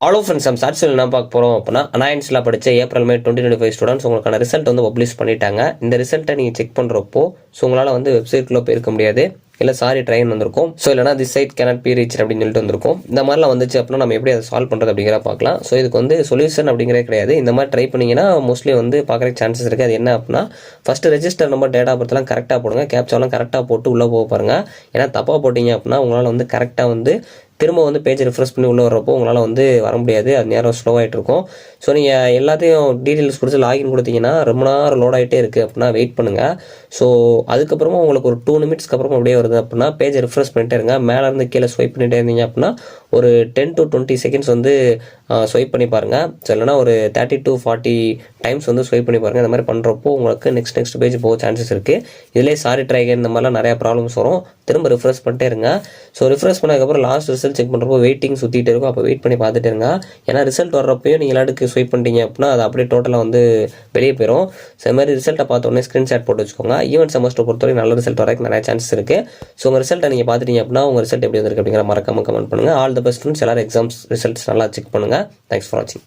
Hello friends, நம்ம சார்ட்ஸில் என்ன பார்க்க போகிறோம் அப்படின்னா, அனாயன்ஸில் படித்த ஏப்ரல் மே 2025 ஸ்டூடெண்ட்ஸ் உங்களுக்கான ரிசல்ட் வந்து பப்ளிஷ் பண்ணிட்டாங்க. இந்த ரிசல்ட்டை நீங்கள் செக் பண்ணுறப்போ உங்களால் வந்து வெப்சைட்குள்ளே போயிருக்க முடியாது, இல்லை சாரி ட்ரெயின் வந்திருக்கும். ஸோ இல்லைனா தி சைட் கேனாட் பி ரீச் அப்படின்னு சொல்லிட்டு வந்திருக்கும். இந்த மாதிரிலாம் வந்துச்சு அப்படின்னா நம்ம எப்படி அதை சால்வ் பண்ணுறது அப்படிங்கிற பார்க்கலாம். ஸோ இதுக்கு வந்து சொல்யூஷன் அப்படிங்கிறே கிடையாது. இந்த மாதிரி ட்ரை பண்ணிங்கன்னா மோஸ்ட்லி வந்து பார்க்குறதுக்கு சான்சஸ் இருக்குது. அது என்ன அப்படின்னா, first register number, date of பர்த்லாம் கரெக்டாக போடுங்க. கேப்சாலாம் கரெக்டாக போட்டு உள்ளே போக பாருங்கள். ஏன்னா தப்பாக போட்டிங்க அப்படின்னா உங்களால் வந்து கரெக்டாக வந்து திரும்ப வந்து பேஜ் ரிஃப்ரெஷ் பண்ணி உள்ளே வர்றப்போ உங்களால் வந்து வர முடியாது. அது நேரம் ஸ்லோவாகிட்டு இருக்கும். ஸோ நீங்கள் எல்லாத்தையும் டீட்டெயில்ஸ் கொடுத்து லாகின் கொடுத்தீங்கன்னா ரொம்ப நேரம் லோட் ஆகிட்டே இருக்குது அப்படின்னா வெயிட் பண்ணுங்கள். ஸோ அதுக்கப்புறமா உங்களுக்கு ஒரு 2 நிமிட்ஸ்க்கு அப்புறமா அப்படியே வருது அப்படின்னா பேஜை ரிஃப்ரெஷ் பண்ணிட்டே இருங்க. மேலேருந்து கீழே ஸ்வைப் பண்ணிகிட்டே இருந்தீங்க அப்படின்னா ஒரு 10 to 20 செகண்ட்ஸ் வந்து ஸ்வைப் பண்ணி பாருங்கள். ஸோ இல்லைனா ஒரு 30 to 40 டைம்ஸ் வந்து ஸ்வைப் பண்ணி பாருங்கள். இந்த மாதிரி பண்ணுறப்போ உங்களுக்கு நெக்ஸ்ட் பேஜ் போக சான்சஸ் இருக்குது. இதிலே சாரி ட்ரை அகைன் இந்த மாதிரிலாம் நிறையா ப்ராப்ளம்ஸ் வரும். திரும்ப ரிஃப்ரெஷ் பண்ணிட்டே இருங்க. ஸோ ரிஃப்ரெஷ் பண்ணதுக்கப்புறம் லாஸ்ட் ரிசல்ட் செக் பண்ணுறப்போ வெயிட்டிங் சுற்றிட்டு இருக்கும். அப்போ வெயிட் பண்ணி பார்த்துட்டு இருங்க. ஏன்னா ரிசல்ட் வர்றப்பையும் நீங்கள் எல்லாத்துக்கு ஸ்வைப் பண்ணிட்டீங்க அப்படின்னா அது அப்படியே டோட்டலாக வந்து வெளியே போயிடும். ஸோ இந்த மாதிரி ரிசல்ட்டை பார்த்தோன்னே ஸ்க்ரீன்ஷாட் போட்டு வச்சுக்கோங்க. ஈவென்ட் செமஸ்டர் பொறுத்தவரை நல்ல ரிசல்ட் வரக்கு நிறைய சான்சஸ் இருக்குது. ஸோ உங்கள் ரிசல்ட்டை நீங்கள் பார்த்துட்டீங்க அப்படின்னா உங்கள் ரிசல்ட் எப்படி வந்திருக்கு அப்படிங்கிற மறக்காம கமெண்ட் பண்ணுங்கள். All the best friends. எல்லாரும் எக்ஸாம்ஸ் ரிசல்ட்ஸ் நல்லா செக் பண்ணுங்கள். தேங்க்ஸ் ஃபார் வாட்சிங்.